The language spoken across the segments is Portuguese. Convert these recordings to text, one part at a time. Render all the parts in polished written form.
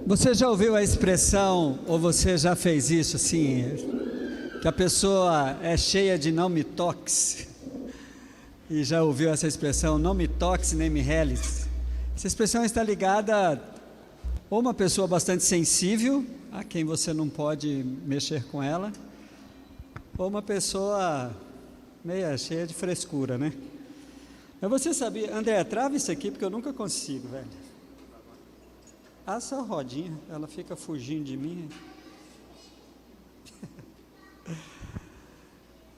Você já ouviu a expressão, ou você já fez isso assim, que a pessoa é cheia de não me toques? E já ouviu essa expressão, não me toques nem me reles? Essa expressão está ligada ou uma pessoa bastante sensível, a quem você não pode mexer com ela, ou uma pessoa meia cheia de frescura, né? Mas você sabia, André, trava isso aqui porque eu nunca consigo, velho. Essa rodinha, ela fica fugindo de mim.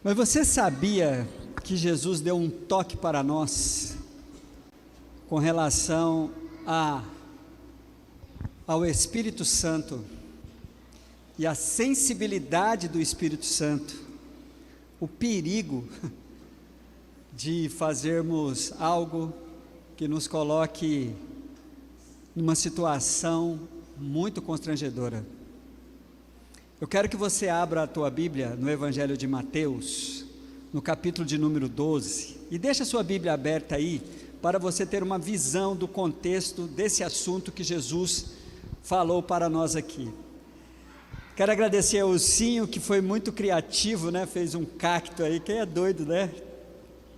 Mas você sabia que Jesus deu um toque para nós com relação ao Espírito Santo e a sensibilidade do Espírito Santo, o perigo de fazermos algo que nos coloque numa situação muito constrangedora. Eu quero que você abra a tua Bíblia no Evangelho de Mateus, no capítulo de número 12, e deixa a sua Bíblia aberta aí, para você ter uma visão do contexto desse assunto que Jesus falou para nós aqui. Quero agradecer ao Ursinho, que foi muito criativo, né? Fez um cacto aí, quem é doido, né?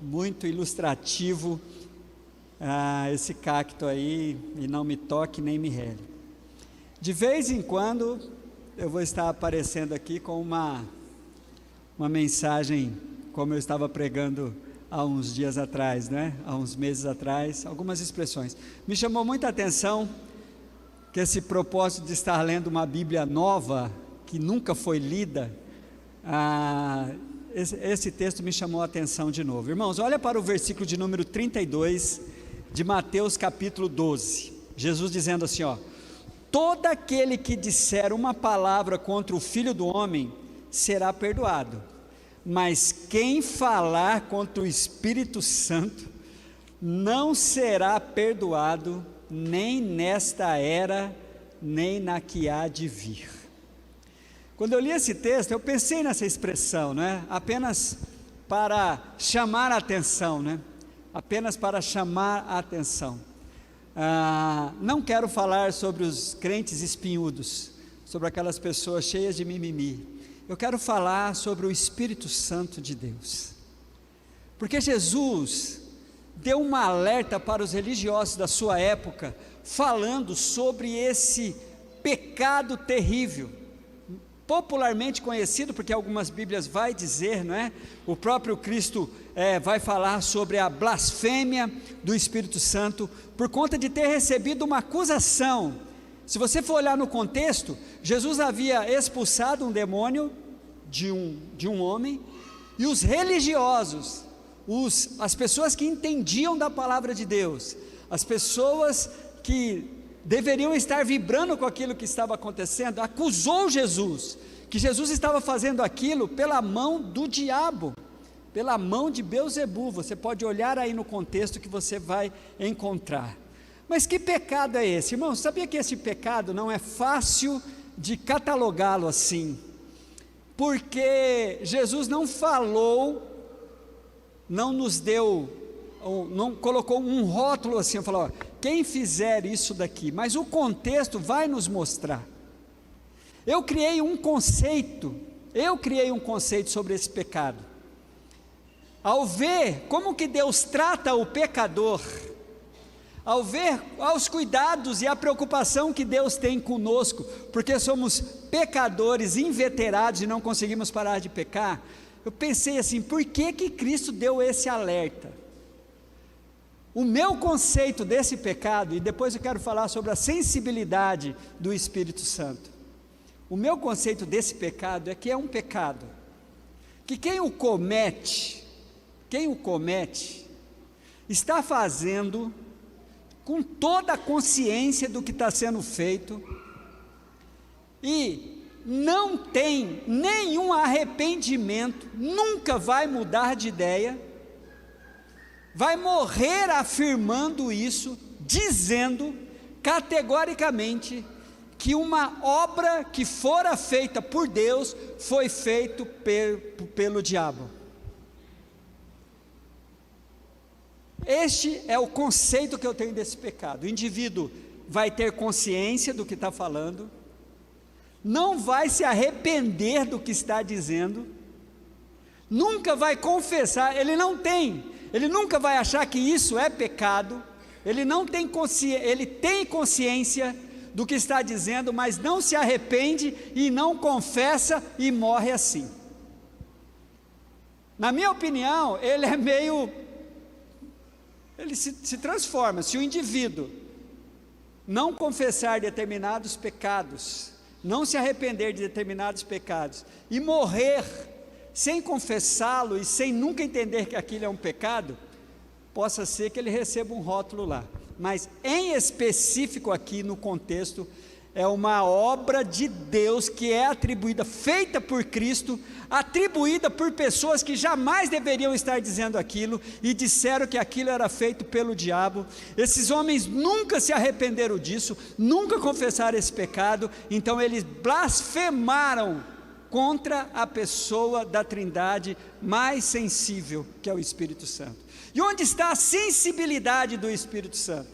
Muito ilustrativo, esse cacto aí, e não me toque nem me rele. De vez em quando, eu vou estar aparecendo aqui com uma mensagem, como eu estava pregando há uns dias atrás, né? Há uns meses atrás, algumas expressões. Me chamou muita atenção que esse propósito de estar lendo uma Bíblia nova, que nunca foi lida, esse texto me chamou a atenção de novo. Irmãos, olha para o versículo de número 32 de Mateus capítulo 12, Jesus dizendo assim, ó: todo aquele que disser uma palavra contra o Filho do Homem será perdoado, mas quem falar contra o Espírito Santo não será perdoado, nem nesta era, nem na que há de vir. Quando eu li esse texto, eu pensei nessa expressão, né? Apenas para chamar a atenção, né? Apenas para chamar a atenção. Não quero falar sobre os crentes espinhudos, sobre aquelas pessoas cheias de mimimi. Eu quero falar sobre o Espírito Santo de Deus, porque Jesus deu um alerta para os religiosos da sua época, falando sobre esse pecado terrível, popularmente conhecido, porque algumas Bíblias vai dizer, não é? O próprio Cristo vai falar sobre a blasfêmia do Espírito Santo, por conta de ter recebido uma acusação. Se você for olhar no contexto, Jesus havia expulsado um demônio de um homem, e os religiosos, as pessoas que entendiam da palavra de Deus, as pessoas que deveriam estar vibrando com aquilo que estava acontecendo, acusou Jesus, que Jesus estava fazendo aquilo pela mão do diabo, pela mão de Belzebu. Você pode olhar aí no contexto que você vai encontrar. Mas que pecado é esse? Irmão, sabia que esse pecado não é fácil de catalogá-lo assim? Porque Jesus não falou, não nos deu, não colocou um rótulo assim, falou, ó, quem fizer isso daqui, mas o contexto vai nos mostrar. Eu criei um conceito sobre esse pecado. Ao ver como que Deus trata o pecador, ao ver os cuidados e a preocupação que Deus tem conosco, porque somos pecadores inveterados e não conseguimos parar de pecar, eu pensei assim, por que Cristo deu esse alerta? O meu conceito desse pecado, e depois eu quero falar sobre a sensibilidade do Espírito Santo. O meu conceito desse pecado é que é um pecado, que quem o comete, está fazendo com toda a consciência do que está sendo feito, e não tem nenhum arrependimento, nunca vai mudar de ideia, vai morrer afirmando isso, dizendo categoricamente que uma obra que fora feita por Deus foi feita pelo diabo. Este é o conceito que eu tenho desse pecado. O indivíduo vai ter consciência do que está falando, não vai se arrepender do que está dizendo, nunca vai confessar, ele nunca vai achar que isso é pecado, ele tem consciência do que está dizendo, mas não se arrepende e não confessa e morre assim. Na minha opinião, ele se transforma. Se o indivíduo não confessar determinados pecados, não se arrepender de determinados pecados e morrer sem confessá-lo e sem nunca entender que aquilo é um pecado, possa ser que ele receba um rótulo lá, mas em específico aqui no contexto, é uma obra de Deus que é atribuída, feita por Cristo, atribuída por pessoas que jamais deveriam estar dizendo aquilo, e disseram que aquilo era feito pelo diabo. Esses homens nunca se arrependeram disso, nunca confessaram esse pecado, então eles blasfemaram contra a pessoa da Trindade mais sensível, que é o Espírito Santo. E onde está a sensibilidade do Espírito Santo?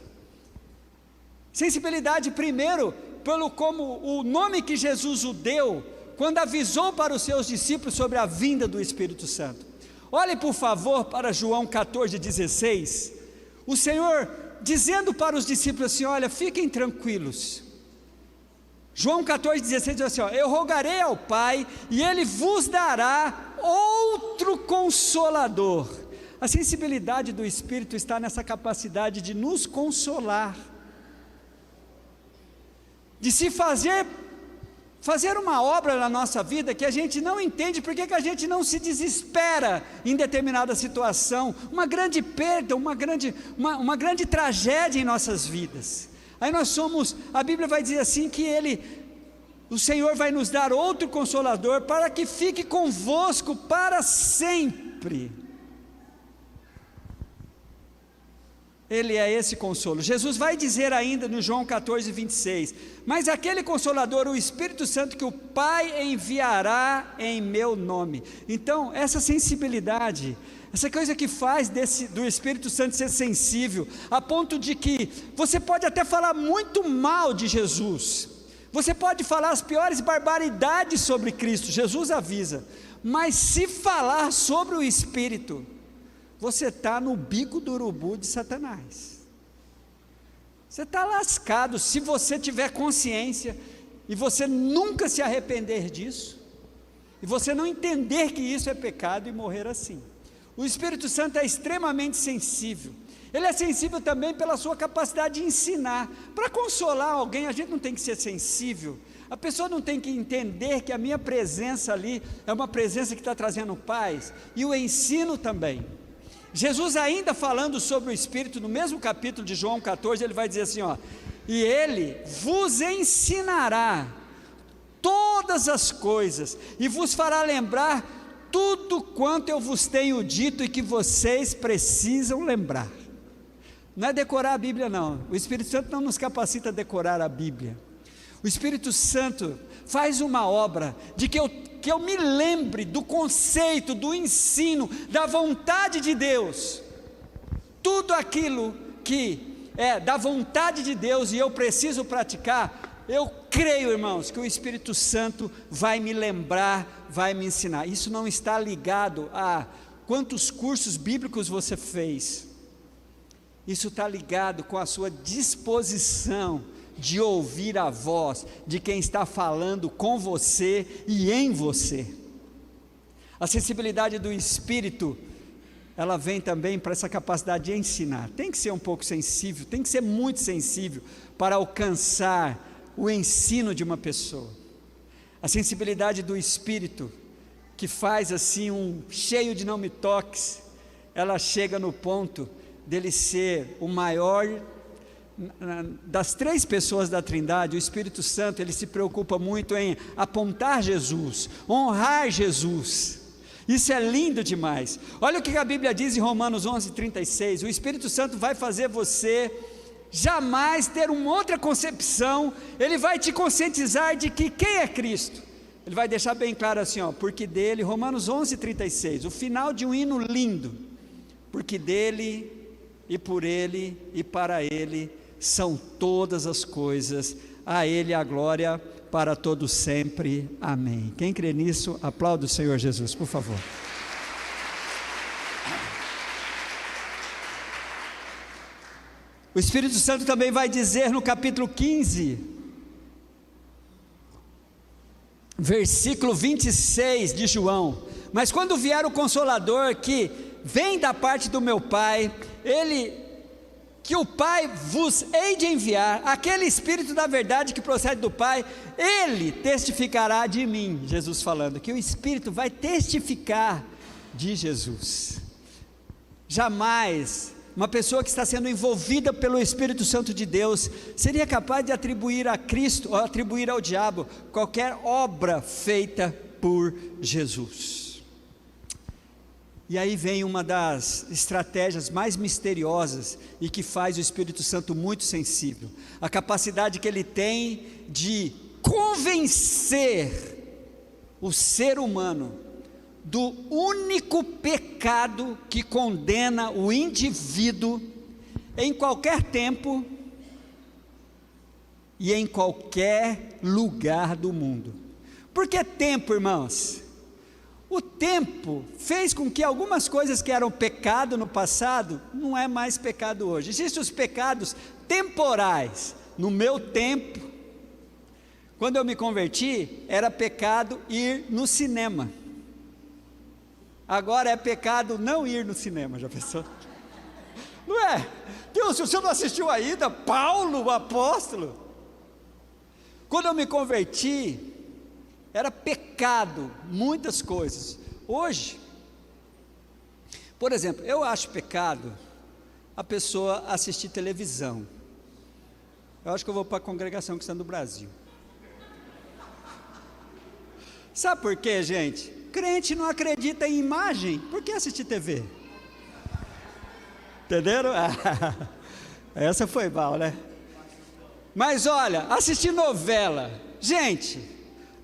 Sensibilidade, primeiro, pelo como o nome que Jesus o deu, quando avisou para os seus discípulos sobre a vinda do Espírito Santo. Olhe por favor para João 14,16, o Senhor dizendo para os discípulos assim: olha, fiquem tranquilos. João 14,16 diz assim: ó, eu rogarei ao Pai, e Ele vos dará outro Consolador. A sensibilidade do Espírito está nessa capacidade de nos consolar, de se fazer uma obra na nossa vida que a gente não entende, porque que a gente não se desespera em determinada situação, uma grande perda, uma grande tragédia em nossas vidas. Aí a Bíblia vai dizer assim que o Senhor vai nos dar outro Consolador para que fique convosco para sempre. Ele é esse consolo. Jesus vai dizer ainda no João 14,26, mas aquele Consolador, o Espírito Santo, que o Pai enviará em meu nome. Então, essa sensibilidade, essa coisa que faz do Espírito Santo ser sensível, a ponto de que você pode até falar muito mal de Jesus, você pode falar as piores barbaridades sobre Cristo, Jesus avisa, mas se falar sobre o Espírito, você está no bico do urubu de Satanás. Você está lascado se você tiver consciência e você nunca se arrepender disso, e você não entender que isso é pecado e morrer assim. O Espírito Santo é extremamente sensível. Ele é sensível também pela sua capacidade de ensinar. Para consolar alguém, a gente não tem que ser sensível. A pessoa não tem que entender que a minha presença ali é uma presença que está trazendo paz, e o ensino também. Jesus, ainda falando sobre o Espírito, no mesmo capítulo de João 14, ele vai dizer assim, ó: e Ele vos ensinará todas as coisas, e vos fará lembrar tudo quanto eu vos tenho dito, e que vocês precisam lembrar. Não é decorar a Bíblia não, o Espírito Santo não nos capacita a decorar a Bíblia. O Espírito Santo faz uma obra de que eu me lembre do conceito, do ensino, da vontade de Deus, tudo aquilo que é da vontade de Deus e eu preciso praticar. Eu creio, irmãos, que o Espírito Santo vai me lembrar, vai me ensinar. Isso não está ligado a quantos cursos bíblicos você fez, isso está ligado com a sua disposição de ouvir a voz de quem está falando com você e em você. A sensibilidade do Espírito, ela vem também para essa capacidade de ensinar. Tem que ser um pouco sensível, tem que ser muito sensível para alcançar o ensino de uma pessoa. A sensibilidade do Espírito, que faz assim cheio de não me toques, ela chega no ponto dele ser o maior. Das três pessoas da Trindade, o Espírito Santo, ele se preocupa muito em apontar Jesus, honrar Jesus. Isso é lindo demais. Olha o que a Bíblia diz em Romanos 11:36, o Espírito Santo vai fazer você jamais ter uma outra concepção, ele vai te conscientizar de que quem é Cristo. Ele vai deixar bem claro assim, ó, porque dele, Romanos 11:36, o final de um hino lindo, porque dele, e por ele, e para ele, são todas as coisas, a Ele a glória para todo sempre, amém. Quem crê nisso, aplauda o Senhor Jesus, por favor. O Espírito Santo também vai dizer no capítulo 15, versículo 26 de João: mas quando vier o Consolador, que vem da parte do meu Pai, que o Pai vos hei de enviar, aquele Espírito da verdade que procede do Pai, ele testificará de mim. Jesus falando que o Espírito vai testificar de Jesus. Jamais uma pessoa que está sendo envolvida pelo Espírito Santo de Deus seria capaz de atribuir a Cristo, ou atribuir ao diabo, qualquer obra feita por Jesus. E aí vem uma das estratégias mais misteriosas e que faz o Espírito Santo muito sensível, a capacidade que ele tem de convencer o ser humano do único pecado que condena o indivíduo em qualquer tempo e em qualquer lugar do mundo. Por que tempo, irmãos? O tempo fez com que algumas coisas que eram pecado no passado, não é mais pecado hoje. Existem os pecados temporais. No meu tempo, quando eu me converti, era pecado ir no cinema. Agora é pecado não ir no cinema, já pensou? Não é? Deus, o senhor não assistiu ainda? Paulo, o apóstolo. Quando eu me converti, era pecado muitas coisas. Hoje, por exemplo, eu acho pecado a pessoa assistir televisão. Eu acho que eu vou para a congregação cristã do Brasil. Sabe por quê, gente? Crente não acredita em imagem, por que assistir TV? Entenderam? Essa foi mal, né? Mas olha, assistir novela, gente,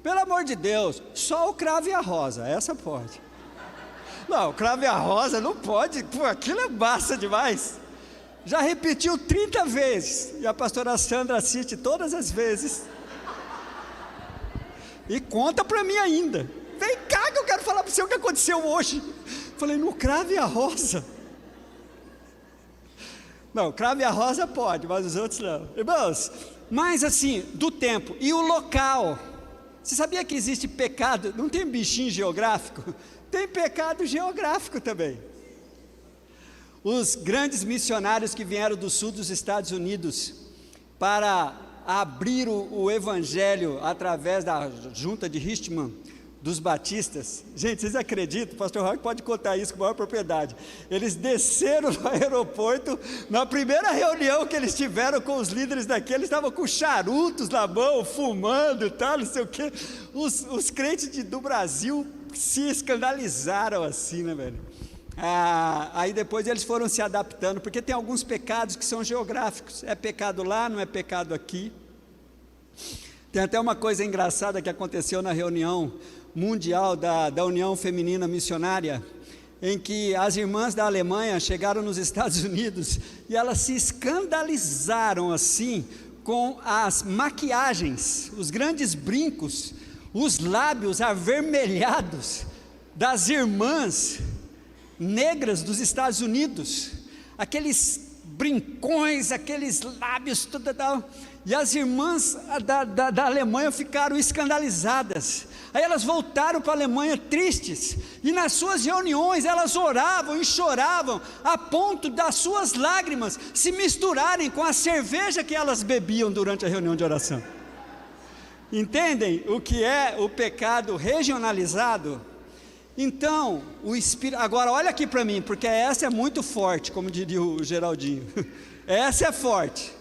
pelo amor de Deus, só o Cravo e a Rosa, essa pode. Não, o Cravo e a Rosa não pode, pô, aquilo é massa demais. Já repetiu 30 vezes, e a pastora Sandra assiste todas as vezes. E conta para mim ainda. Vem cá que eu quero falar para você o que aconteceu hoje. Falei, no Cravo e a Rosa. Não, Cravo e a Rosa pode, mas os outros não. Irmãos, mas assim, do tempo e o local. Você sabia que existe pecado? Não tem bichinho geográfico? Tem pecado geográfico também. Os grandes missionários que vieram do sul dos Estados Unidos para abrir o evangelho através da junta de Richmond, dos batistas, gente, vocês acreditam? O pastor Roque pode contar isso com maior propriedade. Eles desceram no aeroporto, na primeira reunião que eles tiveram com os líderes daqui, eles estavam com charutos na mão, fumando e tal, não sei o quê. Os crentes do Brasil se escandalizaram assim, né, velho? Aí depois eles foram se adaptando, porque tem alguns pecados que são geográficos, é pecado lá, não é pecado aqui. Tem até uma coisa engraçada que aconteceu na reunião mundial da União Feminina Missionária, em que as irmãs da Alemanha chegaram nos Estados Unidos e elas se escandalizaram assim com as maquiagens, os grandes brincos, os lábios avermelhados das irmãs negras dos Estados Unidos, aqueles brincões, aqueles lábios, tudo tal. E as irmãs da Alemanha ficaram escandalizadas. Aí elas voltaram para a Alemanha tristes, e nas suas reuniões elas oravam e choravam, a ponto das suas lágrimas se misturarem com a cerveja que elas bebiam durante a reunião de oração. Entendem o que é o pecado regionalizado? Então, o Espírito, agora olha aqui para mim, porque essa é muito forte, como diria o Geraldinho, essa é forte.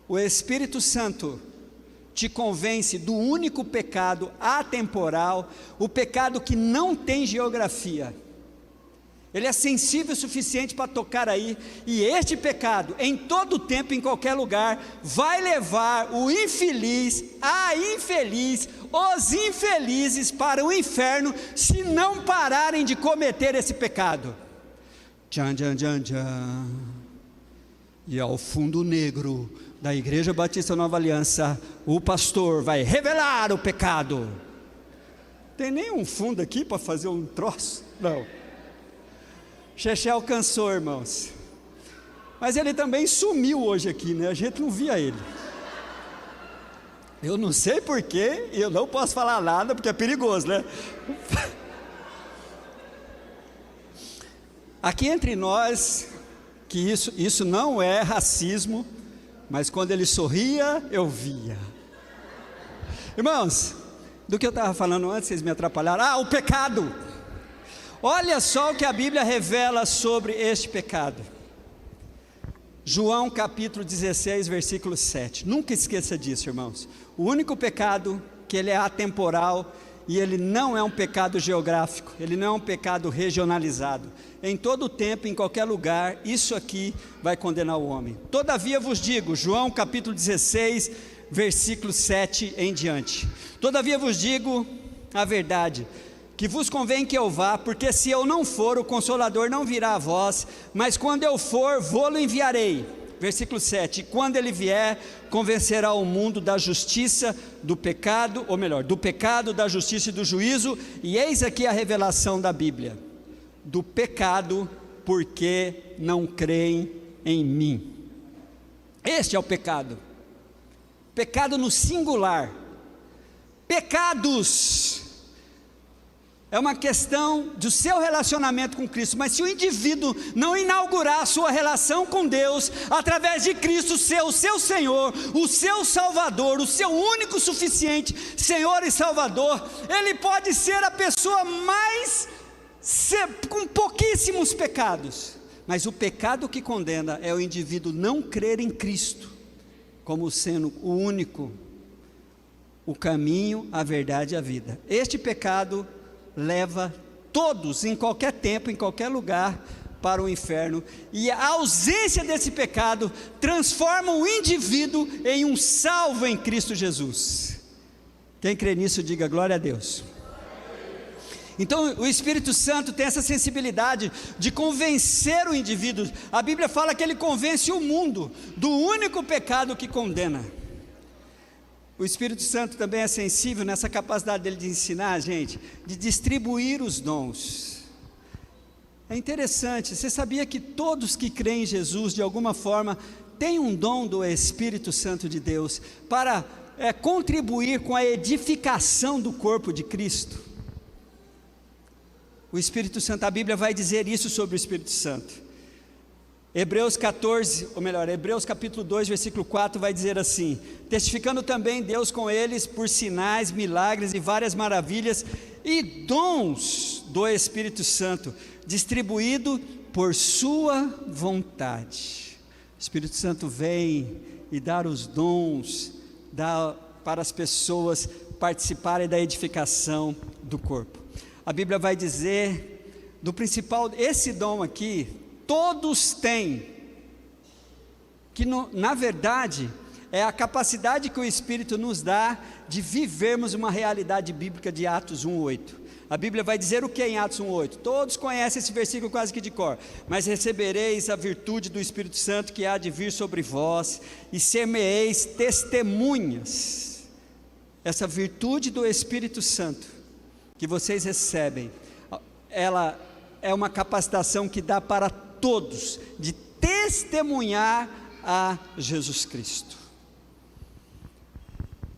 O Espírito Santo te convence do único pecado atemporal, o pecado que não tem geografia. Ele é sensível o suficiente para tocar aí, e este pecado, em todo tempo, em qualquer lugar, vai levar o infeliz, a infeliz, os infelizes para o inferno, se não pararem de cometer esse pecado. Tchan, tchan, tchan, tchan. E ao fundo negro da Igreja Batista Nova Aliança, o pastor vai revelar o pecado. Tem nenhum fundo aqui para fazer um troço? Não. Xexé alcançou, irmãos. Mas ele também sumiu hoje aqui, né? A gente não via ele. Eu não sei porquê, e eu não posso falar nada, porque é perigoso, né? Aqui entre nós, que isso não é racismo, mas quando ele sorria, eu via. Irmãos, do que eu estava falando antes, vocês me atrapalharam. O pecado. Olha só o que a Bíblia revela sobre este pecado. João capítulo 16, versículo 7. Nunca esqueça disso, irmãos. O único pecado que ele é atemporal, e ele não é um pecado geográfico, ele não é um pecado regionalizado. Em todo o tempo, em qualquer lugar, isso aqui vai condenar o homem. Todavia vos digo, João capítulo 16, versículo 7 em diante. Todavia vos digo a verdade, que vos convém que eu vá, porque se eu não for, o Consolador não virá a vós, mas quando eu for, vô-lo enviarei. Versículo 7, quando ele vier, convencerá o mundo da justiça, do pecado, ou melhor, do pecado, da justiça e do juízo, e eis aqui a revelação da Bíblia, do pecado, porque não creem em mim. Este é o pecado, pecado no singular, pecados, é uma questão do seu relacionamento com Cristo, mas se o indivíduo não inaugurar a sua relação com Deus, através de Cristo ser o seu Senhor, o seu Salvador, o seu único suficiente Senhor e Salvador, ele pode ser a pessoa com pouquíssimos pecados, mas o pecado que condena é o indivíduo não crer em Cristo, como sendo o único, o caminho, a verdade e a vida. Este pecado leva todos, em qualquer tempo, em qualquer lugar, para o inferno, e a ausência desse pecado transforma o indivíduo em um salvo em Cristo Jesus. Quem crê nisso, diga glória a Deus. Então o Espírito Santo tem essa sensibilidade de convencer o indivíduo. A Bíblia fala que ele convence o mundo do único pecado que condena. O Espírito Santo também é sensível nessa capacidade dele de ensinar a gente, de distribuir os dons. É interessante, você sabia que todos que creem em Jesus, de alguma forma, têm um dom do Espírito Santo de Deus, para contribuir com a edificação do corpo de Cristo? O Espírito Santo, a Bíblia vai dizer isso sobre o Espírito Santo. Hebreus capítulo 2, versículo 4 vai dizer assim: testificando também Deus com eles por sinais, milagres e várias maravilhas e dons do Espírito Santo, distribuído por sua vontade. O Espírito Santo vem e dá os dons, dá para as pessoas participarem da edificação do corpo. A Bíblia vai dizer do principal, esse dom aqui, todos têm, que na verdade é a capacidade que o Espírito nos dá de vivermos uma realidade bíblica de Atos 1:8. A Bíblia vai dizer o que em Atos 1:8? Todos conhecem esse versículo quase que de cor. Mas recebereis a virtude do Espírito Santo que há de vir sobre vós, e ser-me-eis testemunhas. Essa virtude do Espírito Santo que vocês recebem, ela é uma capacitação que dá para todos, de testemunhar a Jesus Cristo.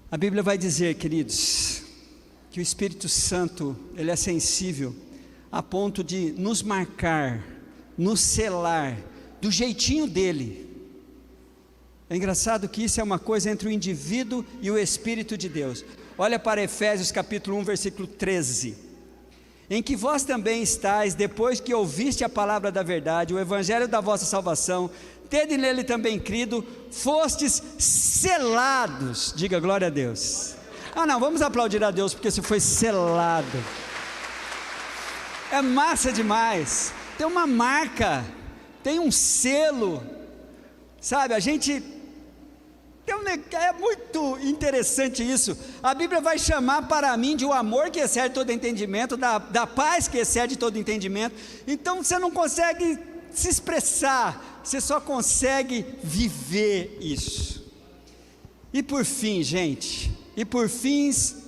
A Bíblia vai dizer, queridos, que o Espírito Santo, ele é sensível a ponto de nos marcar, nos selar, do jeitinho dele. É engraçado que isso é uma coisa entre o indivíduo e o Espírito de Deus. Olha para Efésios capítulo 1, versículo 13. Em que vós também estáis, depois que ouviste a palavra da verdade, o evangelho da vossa salvação, tende nele também crido, fostes selados. Diga glória a Deus. Não, vamos aplaudir a Deus, porque você foi selado. É massa demais. Tem uma marca, tem um selo, sabe? A gente é muito interessante isso. A Bíblia vai chamar para mim de um amor que excede todo entendimento, da paz que excede todo entendimento. Então você não consegue se expressar, você só consegue viver isso. E por fim, gente, e por fins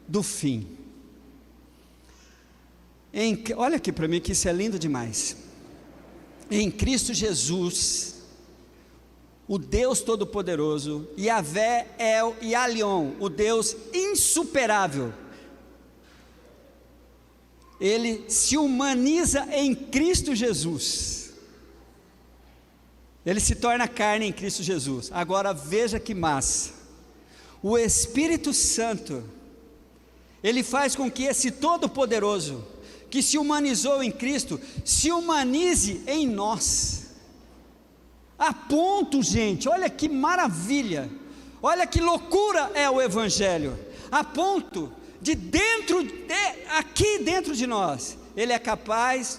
do fim, olha aqui para mim que isso é lindo demais. Em Cristo Jesus, o Deus Todo-Poderoso, Yahvé El Elyon, o Deus insuperável, Ele se humaniza em Cristo Jesus, Ele se torna carne em Cristo Jesus. Agora veja que massa, o Espírito Santo, Ele faz com que esse Todo-Poderoso, que se humanizou em Cristo, se humanize em nós, a ponto, gente, olha que maravilha, olha que loucura é o Evangelho, a ponto de aqui dentro de nós, Ele é capaz,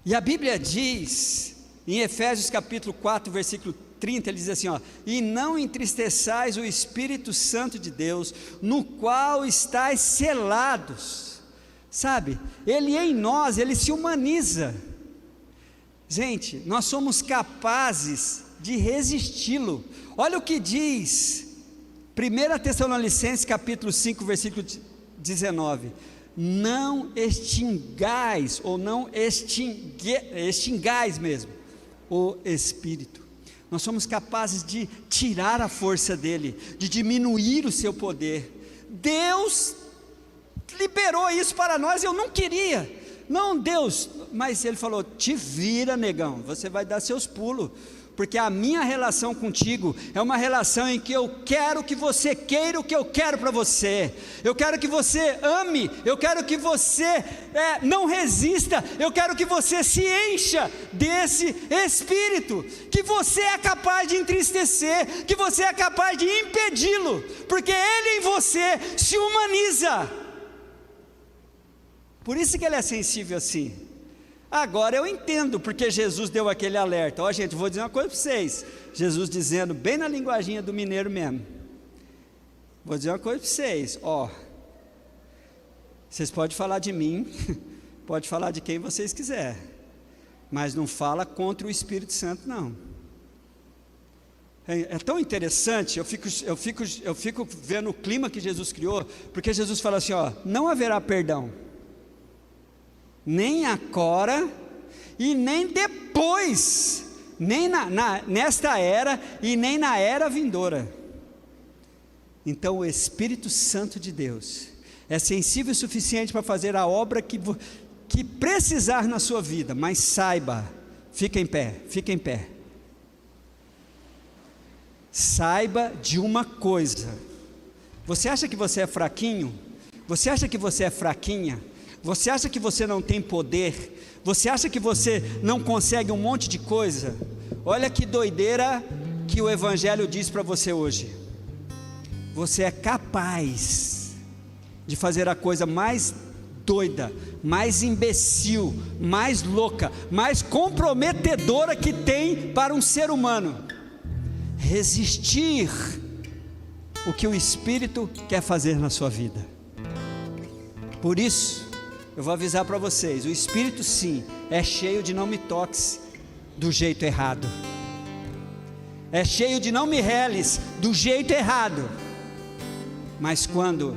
e a Bíblia diz, em Efésios capítulo 4, versículo 30, ele diz assim, e não entristeçais o Espírito Santo de Deus, no qual estáis selados, sabe, Ele em nós, Ele se humaniza, gente, nós somos capazes de resisti-lo. Olha o que diz 1 Tessalonicenses capítulo 5, versículo 19, não extingais, ou não extingais mesmo, o Espírito. Nós somos capazes de tirar a força dele, de diminuir o seu poder. Deus liberou isso para nós, eu não queria, não Deus, mas Ele falou, te vira negão, você vai dar seus pulos, porque a minha relação contigo é uma relação em que eu quero que você queira o que eu quero para você, eu quero que você ame, eu quero que você não resista, eu quero que você se encha desse Espírito, que você é capaz de entristecer, que você é capaz de impedi-lo, porque Ele em você se humaniza, por isso que Ele é sensível assim. Agora eu entendo porque Jesus deu aquele alerta. Gente, vou dizer uma coisa para vocês, Jesus dizendo bem na linguaginha do mineiro mesmo, vou dizer uma coisa para vocês, vocês podem falar de mim, pode falar de quem vocês quiserem, mas não fala contra o Espírito Santo não. É tão interessante, eu fico vendo o clima que Jesus criou, porque Jesus fala assim, não haverá perdão, nem agora e nem depois, nem nesta era e nem na era vindoura. Então o Espírito Santo de Deus é sensível o suficiente para fazer a obra que precisar na sua vida, mas saiba, fica em pé, saiba de uma coisa, você acha que você é fraquinho? Você acha que você é fraquinha? Você acha que você não tem poder? Você acha que você não consegue um monte de coisa? Olha que doideira que o Evangelho diz para você hoje. Você é capaz de fazer a coisa mais doida, mais imbecil, mais louca, mais comprometedora que tem para um ser humano. Resistir o que o Espírito quer fazer na sua vida. Por isso, eu vou avisar para vocês, o Espírito sim, é cheio de não me toques do jeito errado, é cheio de não me reles do jeito errado, mas quando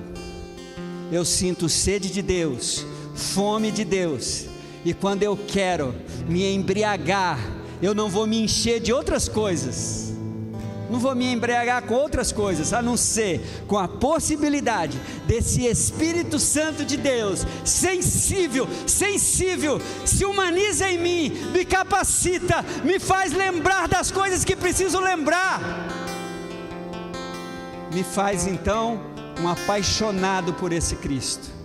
eu sinto sede de Deus, fome de Deus, e quando eu quero me embriagar, eu não vou me encher de outras coisas, não vou me embriagar com outras coisas, a não ser com a possibilidade desse Espírito Santo de Deus, sensível, se humaniza em mim, me capacita, me faz lembrar das coisas que preciso lembrar, me faz então um apaixonado por esse Cristo.